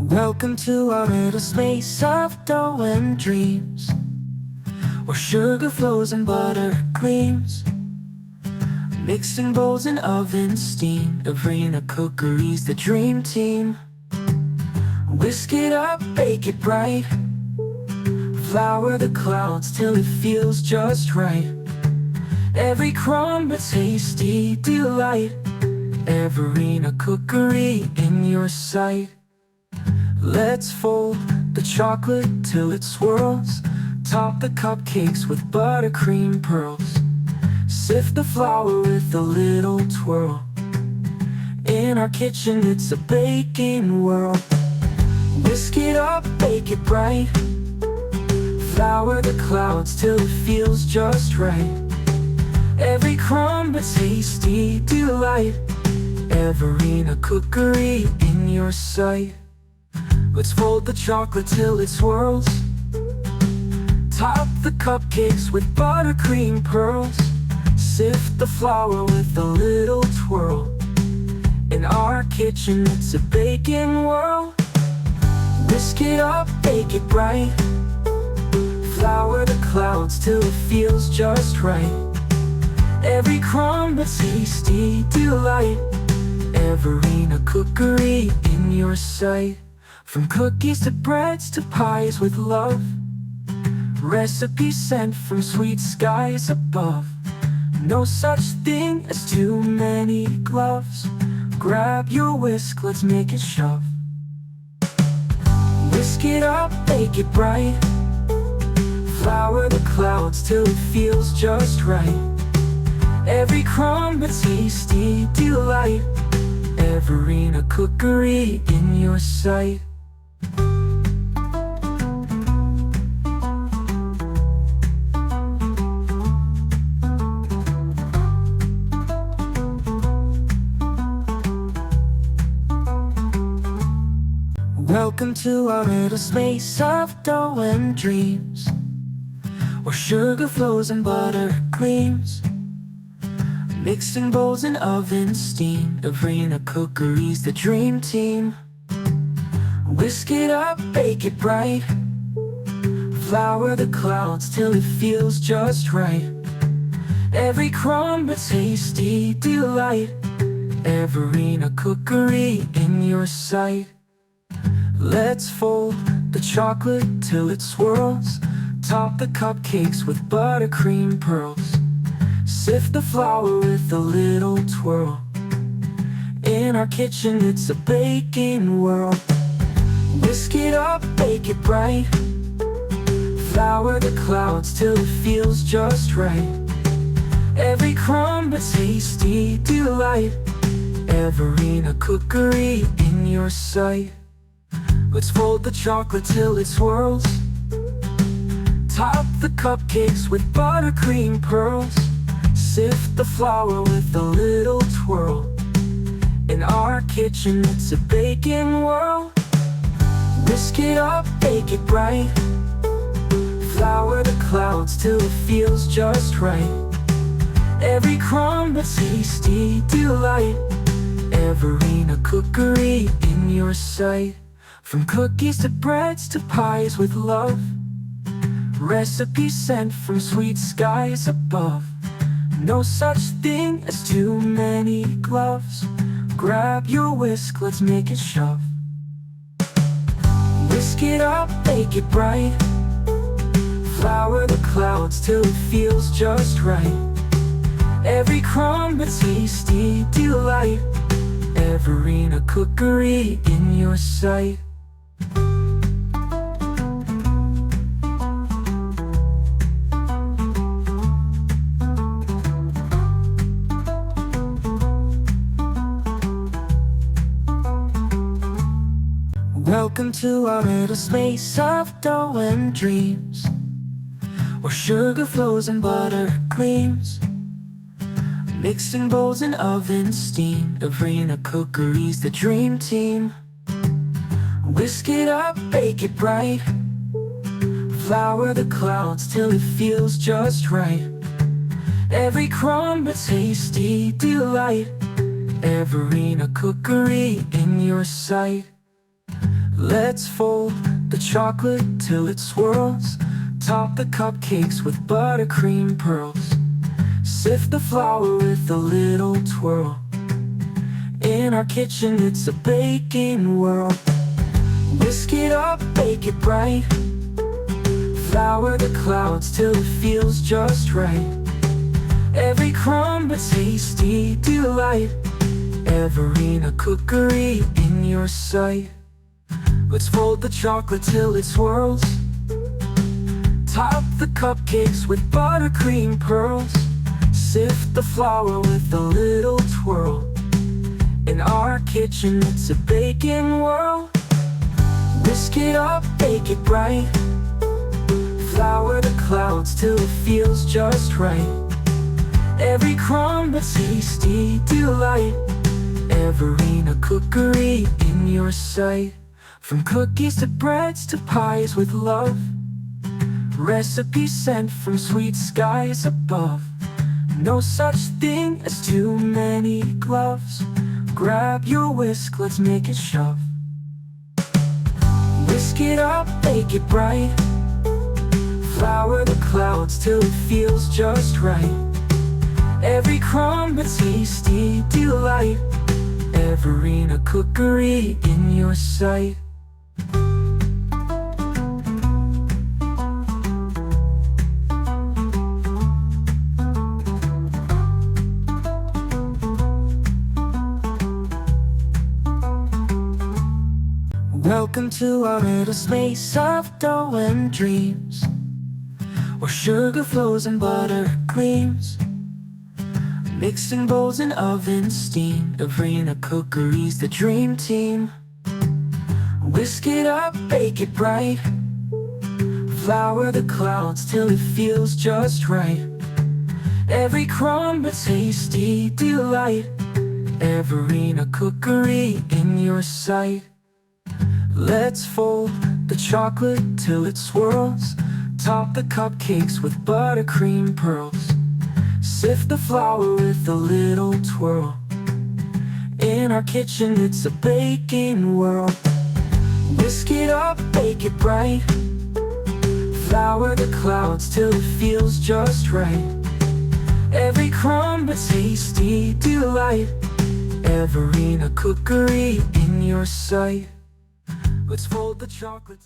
Welcome to our little space of dough and dreams, where sugar flows and butter gleams, mixed in bowls and oven steam. Evarena Cookery's the dream team. Whisk it up, bake it bright, flour the clouds till it feels just right. Every crumb a tasty delight. Evarena Cookery in your sight. Let's fold the chocolate till it swirls, top the cupcakes with buttercream pearls, sift the flour with a little twirl. In our kitchen it's a baking world. Whisk it up, bake it bright, flour the clouds till it feels just right. Every crumb a tasty delight. Evarena Cookery in your sight. Let's fold the chocolate till it swirls, top the cupcakes with buttercream pearls, sift the flour with a little twirl. In our kitchen it's a baking world. Whisk it up, bake it bright, flour the clouds till it feels just right. Every crumb a tasty delight. Evarena Cookery in your sight. From cookies to breads to pies with love, recipes sent from sweet skies above. No such thing as too many gloves. Grab your whisk, let's make it shove. Whisk it up, bake it bright, flour the clouds till it feels just right. Every crumb a tasty delight. Evarena Cookery in your sight. Welcome to our little space of dough and dreams, where sugar flows and butter gleams, mixed in bowls and oven steam. Evarena Cookery's the dream team. Whisk it up, bake it bright, flour the clouds till it feels just right. Every crumb a tasty delight. Evarena Cookery in your sight. Let's fold the chocolate till it swirls, top the cupcakes with buttercream pearls, sift the flour with a little twirl. In our kitchen it's a baking world. Whisk it up, bake it bright, flour the clouds till it feels just right. Every crumb a tasty delight. Evarena Cookery in your sight. Let's fold the chocolate till it swirls, top the cupcakes with buttercream pearls, sift the flour with a little twirl. In our kitchen it's a baking world. Whisk it up, bake it bright, flour the clouds till it feels just right. Every crumb a tasty delight. Evarena Cookery in your sight. From cookies to breads to pies with love, recipes sent from sweet skies above. No such thing as too many gloves. Grab your whisk, let's make it shove. Whisk it up, bake it bright, flour the clouds till it feels just right. Every crumb a tasty delight. Evarena Cookery in your sight. Welcome to our little space of dough and dreams, where sugar flows and butter gleams, mixed in bowls and oven steam. Evarena Cookery's the dream team. Whisk it up, bake it bright, flour the clouds till it feels just right. Every crumb a tasty delight. Evarena Cookery in your sight. Let's fold the chocolate till it swirls. Top the cupcakes with buttercream pearls. Sift the flour with a little twirl. In our kitchen it's a baking world. Whisk it up, bake it bright. Flour the clouds till it feels just right. Every crumb a tasty delight. Evarena Cookery in your sight. Let's fold the chocolate till it swirls. Top the cupcakes with buttercream pearls. Sift the flour with a little twirl. In our kitchen it's a baking world. Whisk it up, bake it bright. Flour the clouds till it feels just right. Every crumb a tasty delight. Evarena Cookery in your sight. From cookies to breads to pies with love. Recipes sent from sweet skies above. No such thing as too many gloves. Grab your whisk, let's make it shove. Whisk it up, bake it bright. Flour the clouds till it feels just right. Every crumb a tasty delight. Evarena Cookery in your sight. Welcome to our little space of dough and dreams, where sugar flows and butter gleams. Mixing bowls in oven steam. Evarena Cookery's the dream team. Whisk it up, bake it bright. Flour the clouds till it feels just right. Every crumb a tasty delight. Evarena Cookery in your sight. Let's fold the chocolate till it swirls. Top the cupcakes with buttercream pearls. Sift the flour with a little twirl. In our kitchen it's a baking world. Whisk it up, bake it bright. Flour the clouds till it feels just right. Every crumb a tasty delight. Evarena Cookery in your sight. Let's fold the chocolate.